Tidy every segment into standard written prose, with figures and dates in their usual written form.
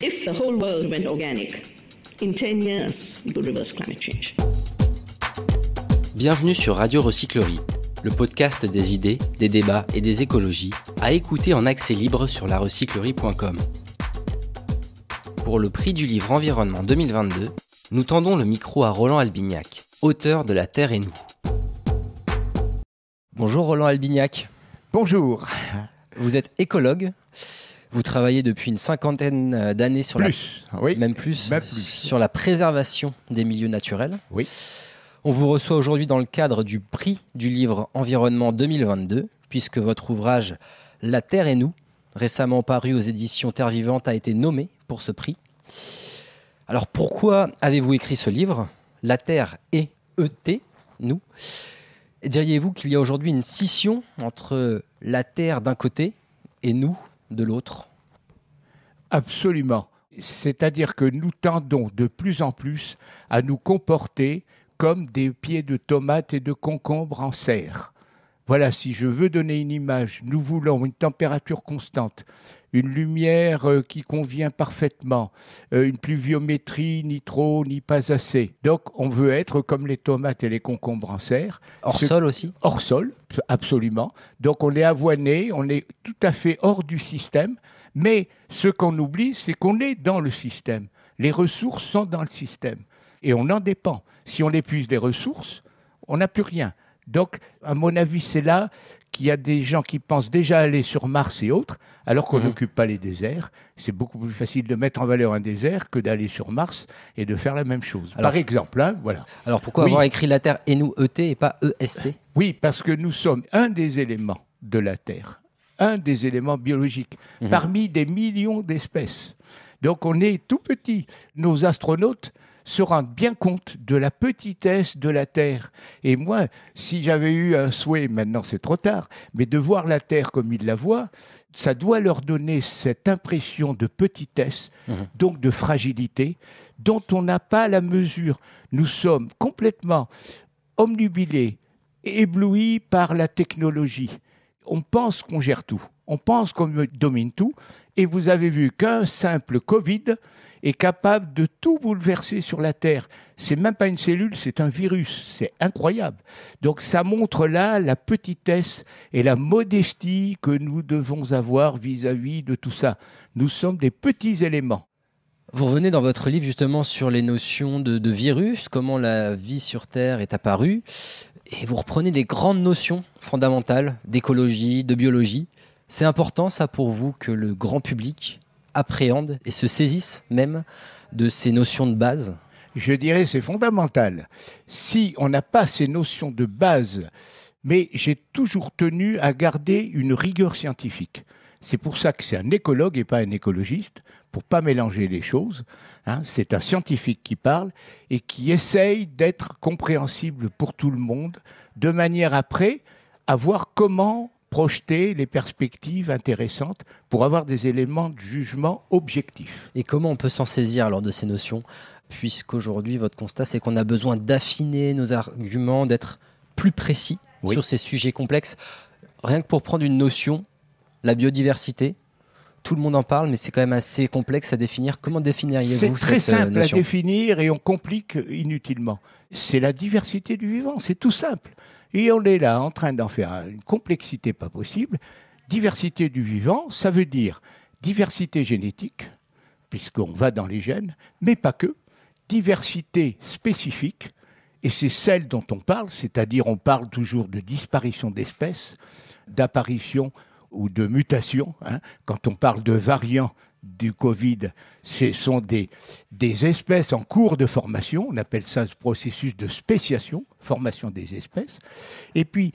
If the whole world went organic, in 10 years, we could reverse climate change. Bienvenue sur Radio Recyclerie, le podcast des idées, des débats et des écologies, à écouter en accès libre sur larecyclerie.com. Pour le prix du livre Environnement 2022, nous tendons le micro à Roland Albignac, auteur de La Terre et nous. Bonjour Roland Albignac. Bonjour. Vous êtes écologue. Vous travaillez depuis une cinquantaine d'années sur même plus, sur la préservation des milieux naturels. Oui. On vous reçoit aujourd'hui dans le cadre du prix du livre Environnement 2022, puisque votre ouvrage La Terre et nous, récemment paru aux éditions Terre Vivante, a été nommé pour ce prix. Alors pourquoi avez-vous écrit ce livre, La Terre et ET, nous ? Diriez-vous qu'il y a aujourd'hui une scission entre la Terre d'un côté et nous de l'autre ? Absolument. C'est-à-dire que nous tendons de plus en plus à nous comporter comme des pieds de tomates et de concombres en serre. Voilà, si je veux donner une image, nous voulons une température constante, une lumière qui convient parfaitement, une pluviométrie ni trop ni pas assez. Donc on veut être comme les tomates et les concombres en serre. Hors sol aussi ? Hors sol, absolument. Donc on est avoiné, on est tout à fait hors du système, mais ce qu'on oublie, c'est qu'on est dans le système. Les ressources sont dans le système et on en dépend. Si on épuise les ressources, on n'a plus rien. Donc, à mon avis, c'est là qu'il y a des gens qui pensent déjà aller sur Mars et autres, alors qu'on n'occupe pas les déserts. C'est beaucoup plus facile de mettre en valeur un désert que d'aller sur Mars et de faire la même chose. Alors, par exemple, voilà. Alors, pourquoi avoir écrit La Terre et nous, ET, et pas EST ? Oui, parce que nous sommes un des éléments de la Terre, un des éléments biologiques, parmi des millions d'espèces. Donc, on est tout petit. Nos astronautes se rendent bien compte de la petitesse de la Terre. Et moi, si j'avais eu un souhait, maintenant c'est trop tard, mais de voir la Terre comme ils la voient, ça doit leur donner cette impression de petitesse, donc de fragilité, dont on n'a pas la mesure. Nous sommes complètement omnubilés, éblouis par la technologie. On pense qu'on gère tout, on pense qu'on domine tout, et vous avez vu qu'un simple Covid est capable de tout bouleverser sur la Terre. C'est même pas une cellule, c'est un virus. C'est incroyable. Donc ça montre là la petitesse et la modestie que nous devons avoir vis-à-vis de tout ça. Nous sommes des petits éléments. Vous revenez dans votre livre justement sur les notions de virus, comment la vie sur Terre est apparue, et vous reprenez des grandes notions fondamentales d'écologie, de biologie. C'est important ça pour vous que le grand public appréhende et se saisisse même de ces notions de base ? Je dirais c'est fondamental. Si on n'a pas ces notions de base, mais j'ai toujours tenu à garder une rigueur scientifique. C'est pour ça que c'est un écologue et pas un écologiste, pour pas mélanger les choses. C'est un scientifique qui parle et qui essaye d'être compréhensible pour tout le monde, de manière après à voir comment projeter les perspectives intéressantes pour avoir des éléments de jugement objectifs. Et comment on peut s'en saisir alors de ces notions, puisqu'aujourd'hui votre constat c'est qu'on a besoin d'affiner nos arguments, d'être plus précis sur ces sujets complexes. Rien que pour prendre une notion, la biodiversité, tout le monde en parle, mais c'est quand même assez complexe à définir. Comment définiriez-vous cette notion ? C'est très simple à définir et on complique inutilement. C'est la diversité du vivant, c'est tout simple. Et on est là en train d'en faire une complexité pas possible. Diversité du vivant, ça veut dire diversité génétique, puisqu'on va dans les gènes, mais pas que. Diversité spécifique, et c'est celle dont on parle, c'est-à-dire on parle toujours de disparition d'espèces, d'apparition ou de mutation. Quand on parle de variants du Covid, ce sont des espèces en cours de formation, on appelle ça ce processus de spéciation, formation des espèces. Et puis,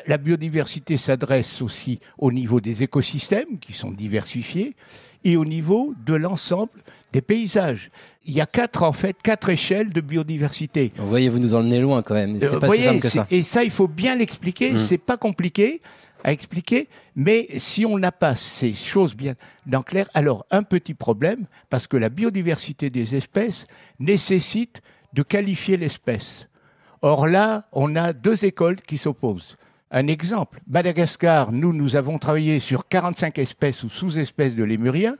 la biodiversité s'adresse aussi au niveau des écosystèmes qui sont diversifiés et au niveau de l'ensemble des paysages. Il y a quatre échelles de biodiversité. Vous voyez, vous nous emmenez loin quand même, c'est pas si simple que ça. Et ça, il faut bien l'expliquer, c'est pas compliqué à expliquer, mais si on n'a pas ces choses bien en clair, alors un petit problème, parce que la biodiversité des espèces nécessite de qualifier l'espèce. Or là, on a deux écoles qui s'opposent. Un exemple, Madagascar, nous avons travaillé sur 45 espèces ou sous-espèces de lémuriens,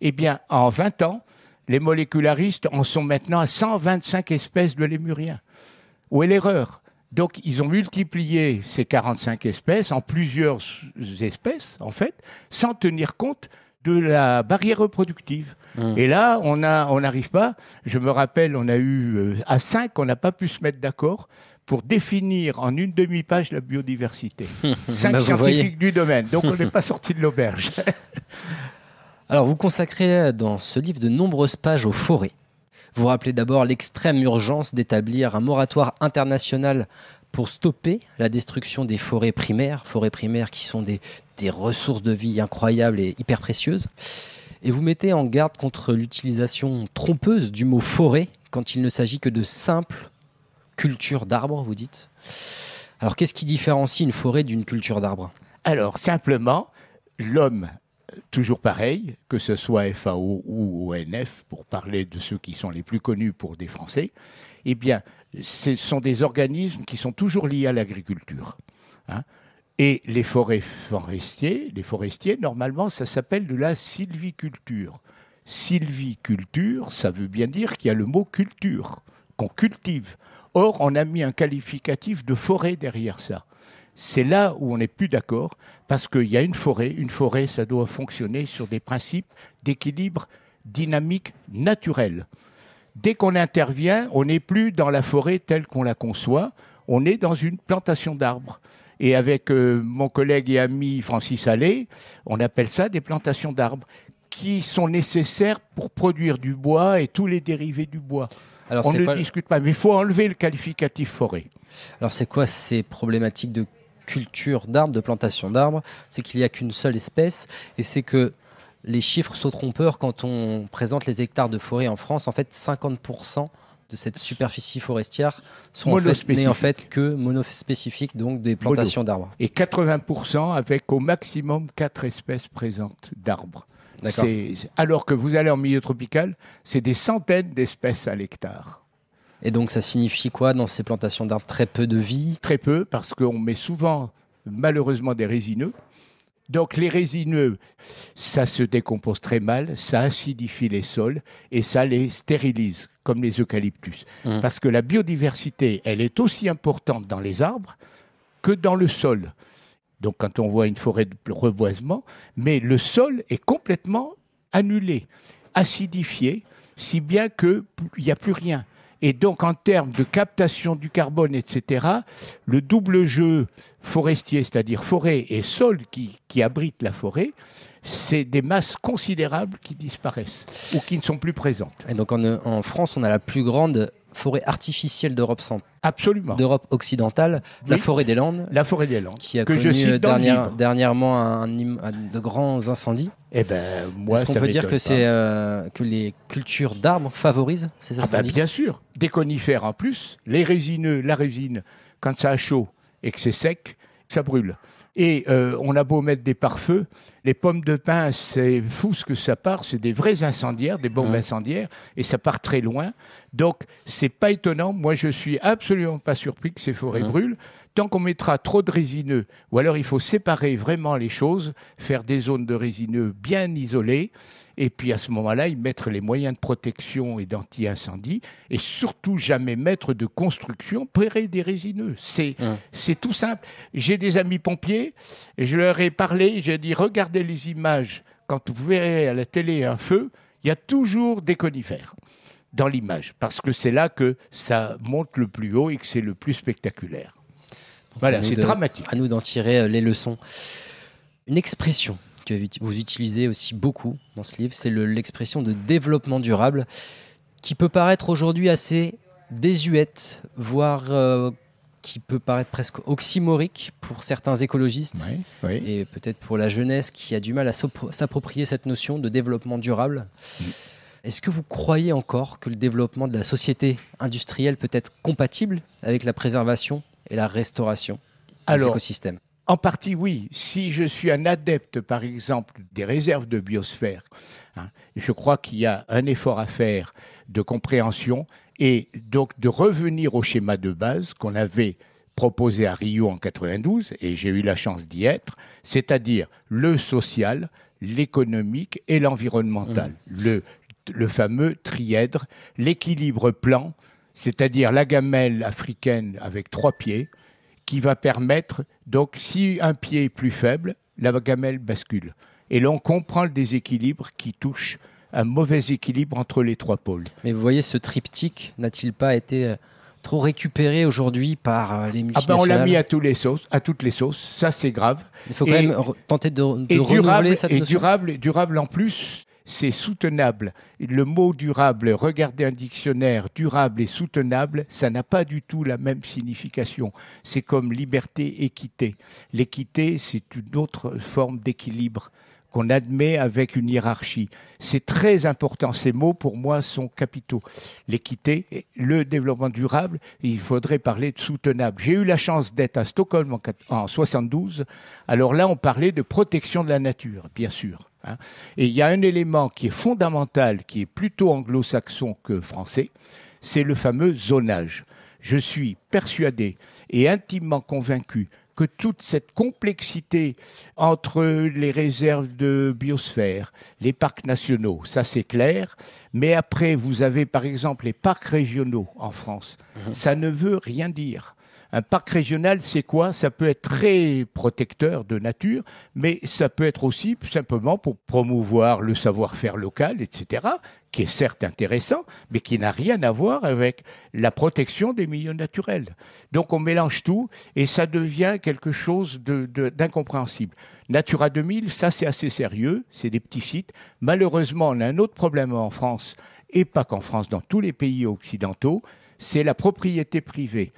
Eh bien, en 20 ans, les molécularistes en sont maintenant à 125 espèces de lémuriens. Où est l'erreur ? Donc, ils ont multiplié ces 45 espèces en plusieurs espèces, en fait, sans tenir compte de la barrière reproductive. Et là, on n'arrive pas. Je me rappelle, on a eu à 5, on n'a pas pu se mettre d'accord pour définir en une demi-page la biodiversité. 5 scientifiques du domaine. Donc, on n'est pas sorti de l'auberge. Alors, vous consacrez dans ce livre de nombreuses pages aux forêts. Vous rappelez d'abord l'extrême urgence d'établir un moratoire international pour stopper la destruction des forêts primaires qui sont des ressources de vie incroyables et hyper précieuses. Et vous mettez en garde contre l'utilisation trompeuse du mot forêt quand il ne s'agit que de simples cultures d'arbres, vous dites. Alors, qu'est-ce qui différencie une forêt d'une culture d'arbres ? Alors, simplement, l'homme, toujours pareil, que ce soit FAO ou ONF, pour parler de ceux qui sont les plus connus pour des Français, eh bien, ce sont des organismes qui sont toujours liés à l'agriculture. Et les forestiers, normalement, ça s'appelle de la sylviculture. Sylviculture, ça veut bien dire qu'il y a le mot culture, qu'on cultive. Or, on a mis un qualificatif de forêt derrière ça. C'est là où on n'est plus d'accord, parce qu'il y a une forêt, ça doit fonctionner sur des principes d'équilibre dynamique naturel. Dès qu'on intervient, on n'est plus dans la forêt telle qu'on la conçoit, on est dans une plantation d'arbres. Et avec mon collègue et ami Francis Allais, on appelle ça des plantations d'arbres, qui sont nécessaires pour produire du bois et tous les dérivés du bois. Alors, on ne discute pas, mais il faut enlever le qualificatif forêt. Alors c'est quoi ces problématiques de culture d'arbres, de plantation d'arbres ? C'est qu'il n'y a qu'une seule espèce, et c'est que les chiffres sont trompeurs quand on présente les hectares de forêt en France. En fait, 50% de cette superficie forestière sont en fait que monospécifiques, donc des plantations d'arbres. Et 80% avec au maximum 4 espèces présentes d'arbres. Alors que vous allez en milieu tropical, c'est des centaines d'espèces à l'hectare. Et donc ça signifie quoi dans ces plantations d'arbres ? Très peu de vie ? Très peu, parce qu'on met souvent, malheureusement, des résineux. Donc les résineux, ça se décompose très mal, ça acidifie les sols et ça les stérilise, comme les eucalyptus. Parce que la biodiversité, elle est aussi importante dans les arbres que dans le sol. Donc quand on voit une forêt de reboisement, mais le sol est complètement annulé, acidifié, si bien qu'il n'y a plus rien. Et donc, en termes de captation du carbone, etc., le double jeu forestier, c'est-à-dire forêt et sol qui abrite la forêt, c'est des masses considérables qui disparaissent ou qui ne sont plus présentes. Et donc, en France, on a la plus grande forêt artificielle d'Europe Absolument. D'Europe occidentale, oui. La forêt des Landes. La forêt des Landes, qui a connu dernièrement de grands incendies. Eh ben, moi, est-ce qu'on peut dire que les cultures d'arbres favorisent ces incendies ? Bien sûr. Des conifères en plus. Les résineux, la résine, quand ça a chaud et que c'est sec, ça brûle. Et on a beau mettre des pare-feux, les pommes de pin, c'est fou ce que ça part, c'est des vrais incendiaires, des bombes incendiaires, et ça part très loin. Donc, c'est pas étonnant. Moi, je suis absolument pas surpris que ces forêts brûlent. Tant qu'on mettra trop de résineux, ou alors il faut séparer vraiment les choses, faire des zones de résineux bien isolées, et puis à ce moment-là, y mettre les moyens de protection et d'anti-incendie, et surtout jamais mettre de construction près des résineux. C'est tout simple. J'ai des amis pompiers, et je leur ai parlé, j'ai dit, regardez les images, quand vous verrez à la télé un feu, il y a toujours des conifères dans l'image, parce que c'est là que ça monte le plus haut et que c'est le plus spectaculaire. Donc voilà, c'est dramatique. À nous d'en tirer les leçons. Une expression que vous utilisez aussi beaucoup dans ce livre, c'est l'expression de développement durable, qui peut paraître aujourd'hui assez désuète, voire qui peut paraître presque oxymorique pour certains écologistes, et peut-être pour la jeunesse qui a du mal à s'approprier cette notion de développement durable. Est-ce que vous croyez encore que le développement de la société industrielle peut être compatible avec la préservation et la restauration des écosystèmes ? En partie, oui. Si je suis un adepte, par exemple, des réserves de biosphère, je crois qu'il y a un effort à faire de compréhension et donc de revenir au schéma de base qu'on avait proposé à Rio en 92, et j'ai eu la chance d'y être, c'est-à-dire le social, l'économique et l'environnemental. Le fameux trièdre, l'équilibre plan, c'est-à-dire la gamelle africaine avec 3 pieds, qui va permettre, donc si un pied est plus faible, la gamelle bascule. Et là, on comprend le déséquilibre qui touche un mauvais équilibre entre les 3 pôles. Mais vous voyez, ce triptyque n'a-t-il pas été trop récupéré aujourd'hui par les multinationales? On l'a mis à toutes les sauces, ça c'est grave. Il faut quand même tenter de renouveler cette notion. Durable en plus, c'est soutenable. Le mot durable, regardez un dictionnaire, durable et soutenable, ça n'a pas du tout la même signification. C'est comme liberté, équité. L'équité, c'est une autre forme d'équilibre qu'on admet avec une hiérarchie. C'est très important. Ces mots, pour moi, sont capitaux. L'équité, le développement durable, il faudrait parler de soutenable. J'ai eu la chance d'être à Stockholm en 72. Alors là, on parlait de protection de la nature, bien sûr. Et il y a un élément qui est fondamental, qui est plutôt anglo-saxon que français, c'est le fameux zonage. Je suis persuadé et intimement convaincu que toute cette complexité entre les réserves de biosphère, les parcs nationaux, ça c'est clair, mais après vous avez par exemple les parcs régionaux en France, ça ne veut rien dire. Un parc régional, c'est quoi? Ça peut être très protecteur de nature, mais ça peut être aussi simplement pour promouvoir le savoir-faire local, etc., qui est certes intéressant, mais qui n'a rien à voir avec la protection des milieux naturels. Donc on mélange tout et ça devient quelque chose d'incompréhensible. Natura 2000, ça c'est assez sérieux, c'est des petits sites. Malheureusement, on a un autre problème en France, et pas qu'en France, dans tous les pays occidentaux, c'est la propriété privée.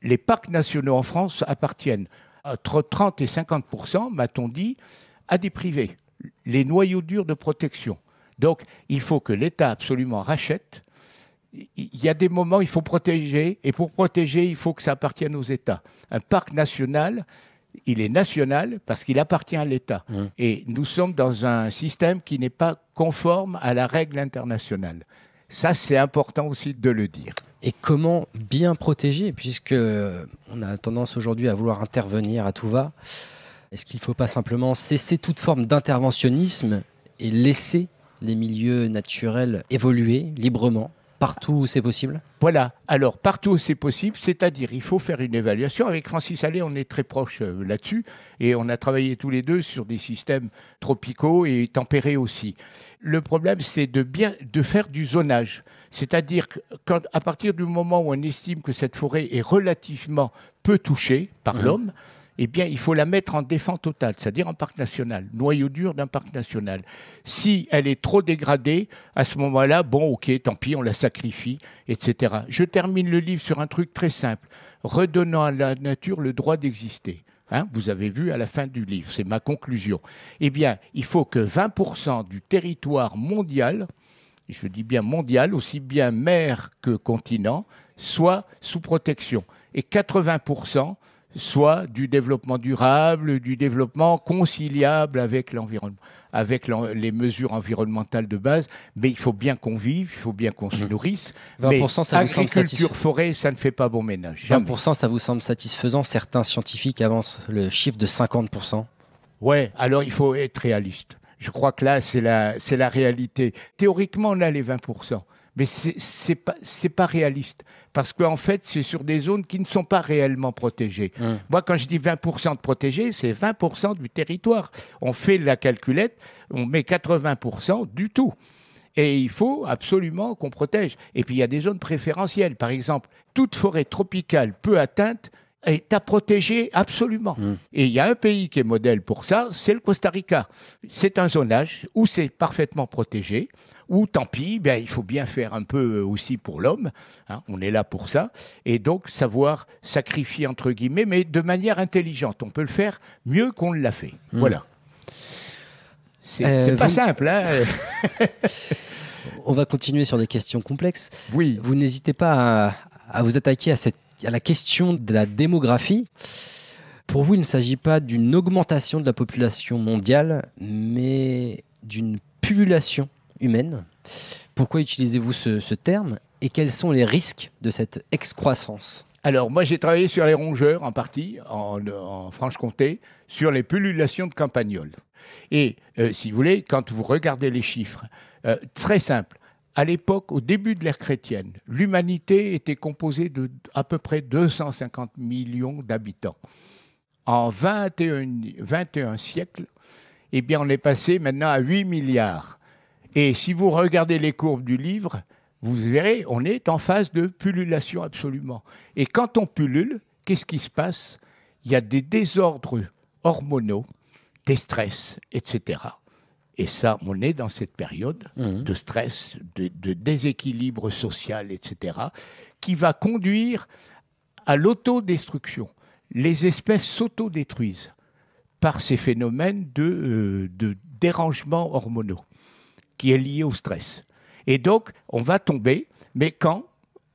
Les parcs nationaux en France appartiennent entre 30 et 50%, m'a-t-on dit, à des privés, les noyaux durs de protection. Donc, il faut que l'État absolument rachète. Il y a des moments où il faut protéger, et pour protéger, il faut que ça appartienne aux États. Un parc national, il est national parce qu'il appartient à l'État. Et nous sommes dans un système qui n'est pas conforme à la règle internationale. Ça, c'est important aussi de le dire. Et comment bien protéger, puisque on a tendance aujourd'hui à vouloir intervenir à tout va. Est-ce qu'il ne faut pas simplement cesser toute forme d'interventionnisme et laisser les milieux naturels évoluer librement, partout où c'est possible? Voilà, alors partout où c'est possible, c'est-à-dire il faut faire une évaluation. Avec Francis Allais, on est très proches là-dessus et on a travaillé tous les deux sur des systèmes tropicaux et tempérés aussi. Le problème, c'est de faire du zonage, c'est-à-dire qu'à partir du moment où on estime que cette forêt est relativement peu touchée par l'homme, eh bien, il faut la mettre en défense totale, c'est-à-dire en parc national, noyau dur d'un parc national. Si elle est trop dégradée, à ce moment-là, bon, ok, tant pis, on la sacrifie, etc. Je termine le livre sur un truc très simple, redonnant à la nature le droit d'exister. Vous avez vu à la fin du livre, c'est ma conclusion. Eh bien, il faut que 20% du territoire mondial, je dis bien mondial, aussi bien mer que continent, soit sous protection. Et 80% soit du développement durable, du développement conciliable avec l'environnement, avec les mesures environnementales de base. Mais il faut bien qu'on vive, il faut bien qu'on se nourrisse. 20%, mais ça vous semble agriculture, forêt, ça ne fait pas bon ménage. Jamais. 20%, ça vous semble satisfaisant? Certains scientifiques avancent le chiffre de 50%. Ouais, alors il faut être réaliste. Je crois que là, c'est la réalité. Théoriquement, on a les 20%. Mais c'est pas réaliste. Parce qu'en fait, c'est sur des zones qui ne sont pas réellement protégées. Moi, quand je dis 20% de protégés, c'est 20% du territoire. On fait la calculette, on met 80% du tout. Et il faut absolument qu'on protège. Et puis, il y a des zones préférentielles. Par exemple, toute forêt tropicale peu atteinte est à protéger absolument. Et il y a un pays qui est modèle pour ça, c'est le Costa Rica. C'est un zonage où c'est parfaitement protégé, où tant pis, il faut bien faire un peu aussi pour l'homme, on est là pour ça, et donc savoir sacrifier entre guillemets, mais de manière intelligente. On peut le faire mieux qu'on l'a fait. Voilà. C'est pas simple, On va continuer sur des questions complexes. Oui. Vous n'hésitez pas à vous attaquer à la question de la démographie. Pour vous, il ne s'agit pas d'une augmentation de la population mondiale, mais d'une pullulation humaine. Pourquoi utilisez-vous ce terme et quels sont les risques de cette excroissance? Alors, moi, j'ai travaillé sur les rongeurs, en partie, en Franche-Comté, sur les pullulations de campagnols. Et, si vous voulez, quand vous regardez les chiffres, très simple. À l'époque, au début de l'ère chrétienne, l'humanité était composée de à peu près 250 millions d'habitants. En 21 siècles, eh bien, on est passé maintenant à 8 milliards. Et si vous regardez les courbes du livre, vous verrez, on est en phase de pullulation absolument. Et quand on pullule, qu'est-ce qui se passe? Il y a des désordres hormonaux, des stress, etc. Et ça, on est dans cette période de stress, de déséquilibre social, etc., qui va conduire à l'autodestruction. Les espèces s'autodétruisent par ces phénomènes de dérangement hormonaux qui est lié au stress. Et donc, on va tomber, mais quand?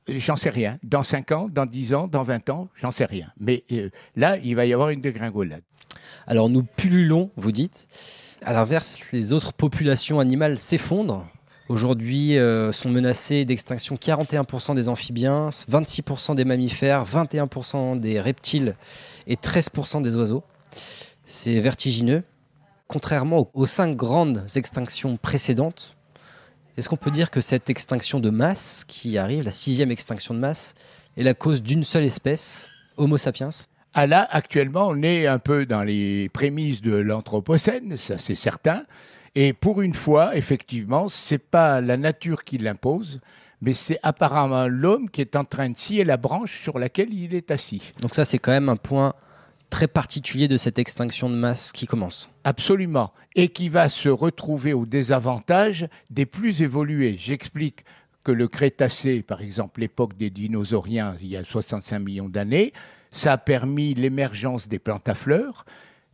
J'en sais rien. Dans 5 ans, dans 10 ans, dans 20 ans, j'en sais rien. Mais là, il va y avoir une dégringolade. Alors nous pullulons, vous dites. À l'inverse, les autres populations animales s'effondrent. Aujourd'hui, sont menacées d'extinction 41% des amphibiens, 26% des mammifères, 21% des reptiles et 13% des oiseaux. C'est vertigineux. Contrairement aux 5 grandes extinctions précédentes, est-ce qu'on peut dire que cette extinction de masse qui arrive, la 6e extinction de masse, est la cause d'une seule espèce, Homo sapiens? Ah là, actuellement, on est un peu dans les prémices de l'Anthropocène, ça c'est certain. Et pour une fois, effectivement, c'est pas la nature qui l'impose, mais c'est apparemment l'homme qui est en train de scier la branche sur laquelle il est assis. Donc ça, c'est quand même un point très particulier de cette extinction de masse qui commence. Absolument. Et qui va se retrouver au désavantage des plus évolués. J'explique que le Crétacé, par exemple, l'époque des dinosauriens, il y a 65 millions d'années, ça a permis l'émergence des plantes à fleurs,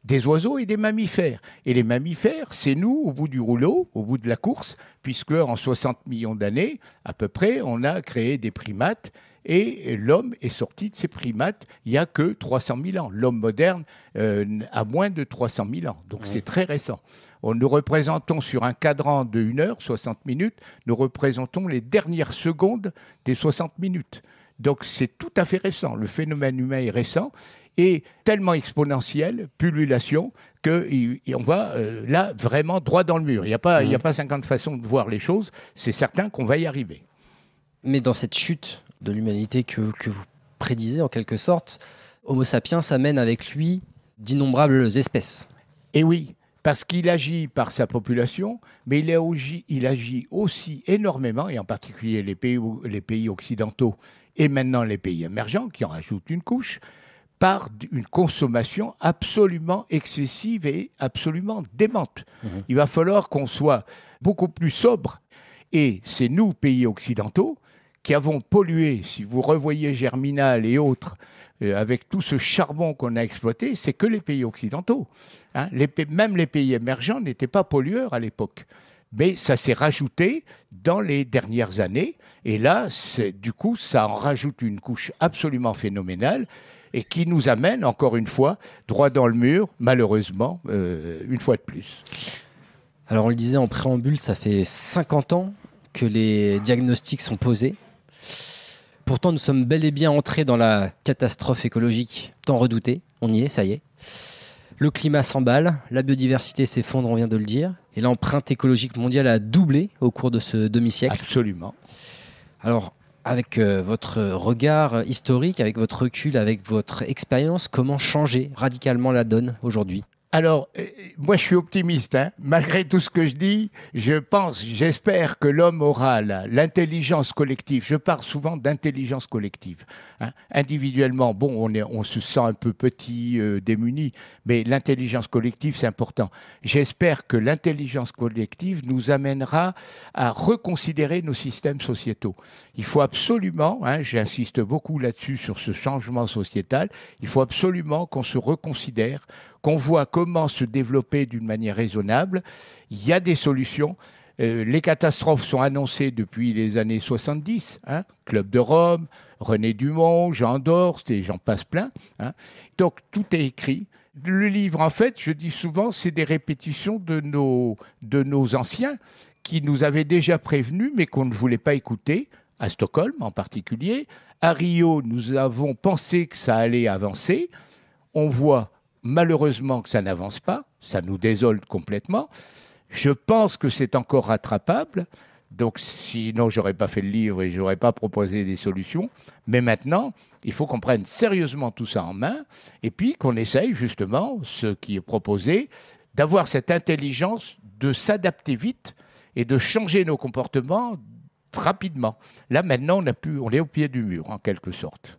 des oiseaux et des mammifères. Et les mammifères, c'est nous, au bout du rouleau, au bout de la course, puisque en 60 millions d'années, à peu près, on a créé des primates. Et l'homme est sorti de ces primates il n'y a que 300 000 ans. L'homme moderne a moins de 300 000 ans. Donc c'est très récent. Nous représentons sur un cadran de 1 heure, 60 minutes, nous représentons les dernières secondes des 60 minutes. Donc c'est tout à fait récent. Le phénomène humain est récent et tellement exponentiel, pullulation, qu'on va là vraiment droit dans le mur. Il n'y a pas 50 façons de voir les choses. C'est certain qu'on va y arriver. Mais dans cette chute de l'humanité que vous prédisez en quelque sorte, Homo sapiens amène avec lui d'innombrables espèces. Et oui, parce qu'il agit par sa population, mais il agit aussi énormément, et en particulier les pays occidentaux et maintenant les pays émergents, qui en rajoutent une couche, par une consommation absolument excessive et absolument démente. Il va falloir qu'on soit beaucoup plus sobre. Et c'est nous, pays occidentaux, qui avons pollué, si vous revoyez Germinal et autres, avec tout ce charbon qu'on a exploité, c'est que les pays occidentaux. Hein. Même les pays émergents n'étaient pas pollueurs à l'époque. Mais ça s'est rajouté dans les dernières années. Et là, du coup, ça en rajoute une couche absolument phénoménale et qui nous amène, encore une fois, droit dans le mur, malheureusement, une fois de plus. Alors on le disait en préambule, ça fait 50 ans que les diagnostics sont posés. Pourtant, nous sommes bel et bien entrés dans la catastrophe écologique tant redoutée. On y est, ça y est. Le climat s'emballe, la biodiversité s'effondre, on vient de le dire. Et l'empreinte écologique mondiale a doublé au cours de ce demi-siècle. Absolument. Alors, avec votre regard historique, avec votre recul, avec votre expérience, comment changer radicalement la donne aujourd'hui ? Alors, moi je suis optimiste, hein. Malgré tout ce que je dis, j'espère que l'homme aura l'intelligence collective. Je parle souvent d'intelligence collective. Hein. Individuellement, bon, on se sent un peu petit, démuni, mais l'intelligence collective, c'est important. J'espère que l'intelligence collective nous amènera à reconsidérer nos systèmes sociétaux. Il faut absolument, hein, j'insiste beaucoup là-dessus, sur ce changement sociétal, il faut absolument qu'on se reconsidère, qu'on voit comment se développer d'une manière raisonnable. Il y a des solutions. Les catastrophes sont annoncées depuis les années 70. Hein, Club de Rome, René Dumont, Jean Dorst et j'en passe plein. Hein. Donc tout est écrit. Le livre, en fait, je dis souvent, c'est des répétitions de nos anciens qui nous avaient déjà prévenus mais qu'on ne voulait pas écouter. à Stockholm en particulier. À Rio, nous avons pensé que ça allait avancer. On voit malheureusement que ça n'avance pas. Ça nous désole complètement. Je pense que c'est encore rattrapable. Donc, sinon, je n'aurais pas fait le livre et je n'aurais pas proposé des solutions. Mais maintenant, il faut qu'on prenne sérieusement tout ça en main et puis qu'on essaye justement, ce qui est proposé, d'avoir cette intelligence de s'adapter vite et de changer nos comportements rapidement. Là, maintenant, on est au pied du mur, en quelque sorte.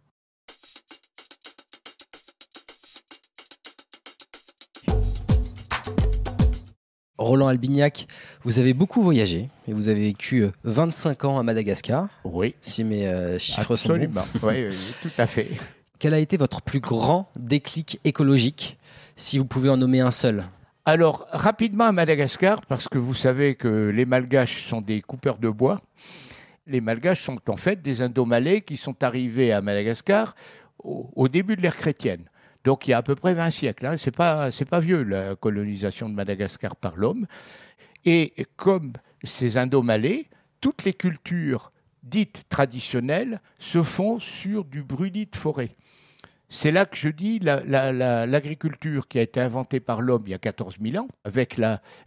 Roland Albignac, vous avez beaucoup voyagé et vous avez vécu 25 ans à Madagascar. Oui. Si mes chiffres sont bons. Absolument. Oui, tout à fait. Quel a été votre plus grand déclic écologique, si vous pouvez en nommer un seul? Alors, rapidement à Madagascar, parce que vous savez que les Malgaches sont des coupeurs de bois. Les Malgaches sont en fait des Indo-Malais qui sont arrivés à Madagascar au début de l'ère chrétienne. Donc, il y a à peu près 20 siècles. Hein. C'est pas vieux, la colonisation de Madagascar par l'homme. Et comme ces Indo-Malais, toutes les cultures dites traditionnelles se font sur du brûlis de forêt. C'est là que je dis l'agriculture qui a été inventée par l'homme il y a 14 000 ans, avec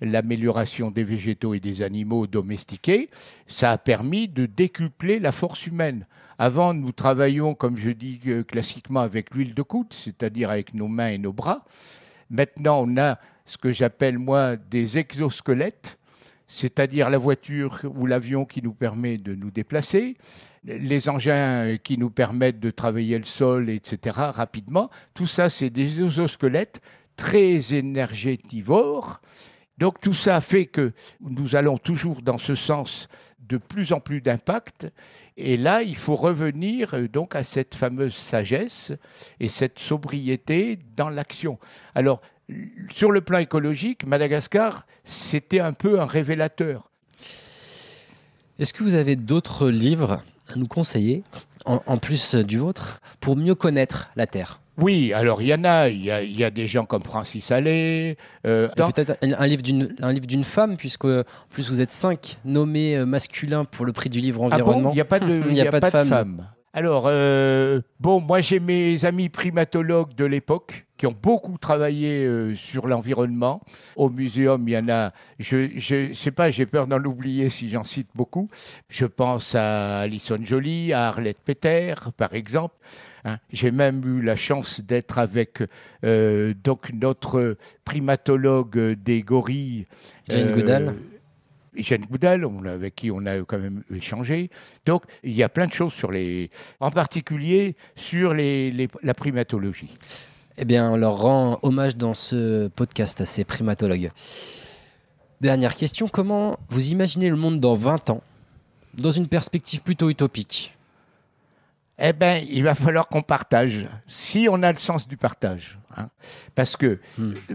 l'amélioration des végétaux et des animaux domestiqués, ça a permis de décupler la force humaine. Avant, nous travaillions, comme je dis classiquement, avec l'huile de coude, c'est-à-dire avec nos mains et nos bras. Maintenant, on a ce que j'appelle, moi, des exosquelettes, c'est-à-dire la voiture ou l'avion qui nous permet de nous déplacer, les engins qui nous permettent de travailler le sol, etc., rapidement. Tout ça, c'est des exosquelettes très énergétivores. Donc tout ça fait que nous allons toujours dans ce sens de plus en plus d'impact. Et là, il faut revenir donc à cette fameuse sagesse et cette sobriété dans l'action. Alors, sur le plan écologique, Madagascar, c'était un peu un révélateur. Est-ce que vous avez d'autres livres à nous conseiller, en plus du vôtre, pour mieux connaître la Terre? Oui, alors il y en a. Il y a des gens comme Francis Allais. Peut-être un livre d'une femme, puisque en plus vous êtes 5 nommés masculins pour le prix du livre environnement. Ah bon, il n'y a pas de femme. Alors, moi j'ai mes amis primatologues de l'époque qui ont beaucoup travaillé sur l'environnement. Au muséum, il y en a, je sais pas, j'ai peur d'en oublier si j'en cite beaucoup. Je pense à Alison Joly, à Arlette Peter, par exemple. Hein. J'ai même eu la chance d'être avec donc notre primatologue des gorilles. Jane Goodall. Jane Goodall, avec qui on a quand même échangé. Donc, il y a plein de choses en particulier sur la primatologie. Eh bien, on leur rend hommage dans ce podcast à ces primatologues. Dernière question, comment vous imaginez le monde dans 20 ans, dans une perspective plutôt utopique? Eh bien, il va falloir qu'on partage, si on a le sens du partage. Hein. Parce que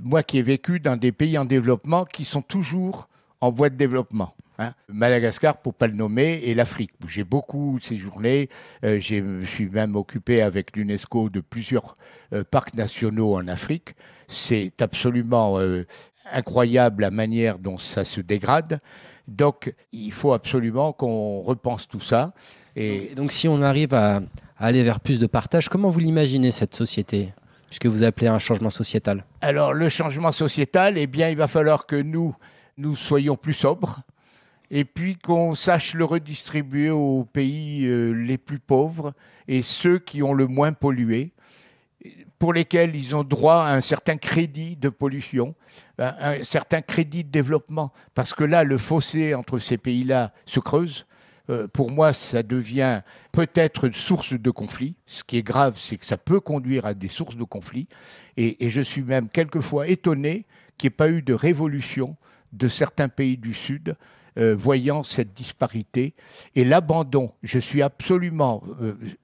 moi qui ai vécu dans des pays en développement qui sont toujours en voie de développement. Hein. Madagascar, pour ne pas le nommer, et l'Afrique, où j'ai beaucoup séjourné. Je me suis même occupé avec l'UNESCO de plusieurs parcs nationaux en Afrique. C'est absolument incroyable la manière dont ça se dégrade. Donc, il faut absolument qu'on repense tout ça. Et donc, si on arrive à aller vers plus de partage, comment vous l'imaginez, cette société, puisque vous appelez un changement sociétal? Alors, le changement sociétal, eh bien, il va falloir que nous soyons plus sobres et puis qu'on sache le redistribuer aux pays les plus pauvres et ceux qui ont le moins pollué, pour lesquels ils ont droit à un certain crédit de pollution, un certain crédit de développement. Parce que là, le fossé entre ces pays-là se creuse. Pour moi, ça devient peut-être une source de conflit. Ce qui est grave, c'est que ça peut conduire à des sources de conflit. Et je suis même quelquefois étonné qu'il n'y ait pas eu de révolution de certains pays du Sud, voyant cette disparité et l'abandon. Je suis absolument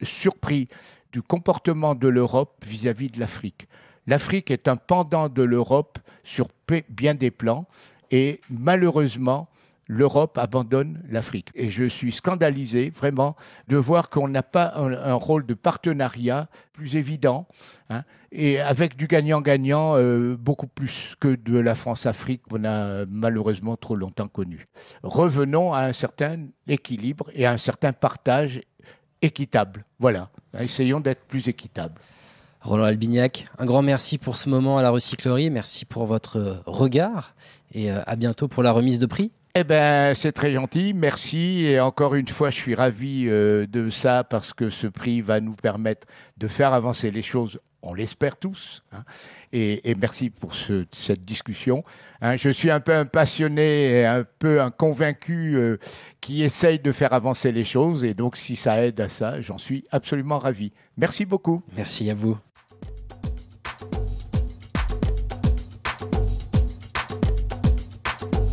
surpris du comportement de l'Europe vis-à-vis de l'Afrique. L'Afrique est un pendant de l'Europe sur bien des plans et malheureusement, l'Europe abandonne l'Afrique. Et je suis scandalisé, vraiment, de voir qu'on n'a pas un rôle de partenariat plus évident, hein, et avec du gagnant-gagnant beaucoup plus que de la France-Afrique qu'on a malheureusement trop longtemps connu. Revenons à un certain équilibre et à un certain partage équitable. Voilà, essayons d'être plus équitables. Roland Albignac, un grand merci pour ce moment à la recyclerie, merci pour votre regard et à bientôt pour la remise de prix. Eh bien, c'est très gentil, merci. Et encore une fois, je suis ravi de ça parce que ce prix va nous permettre de faire avancer les choses, on l'espère tous. Hein. Et merci pour cette discussion. Hein, je suis un peu un passionné et un peu un convaincu qui essaye de faire avancer les choses. Et donc, si ça aide à ça, j'en suis absolument ravi. Merci beaucoup. Merci à vous.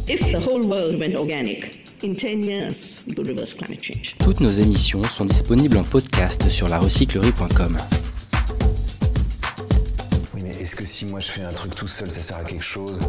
If the whole world went organic, in 10 years, we could reverse climate change. Toutes nos émissions sont disponibles en podcast sur larecyclerie.com. Oui, mais est-ce que si moi je fais un truc tout seul, ça sert à quelque chose ?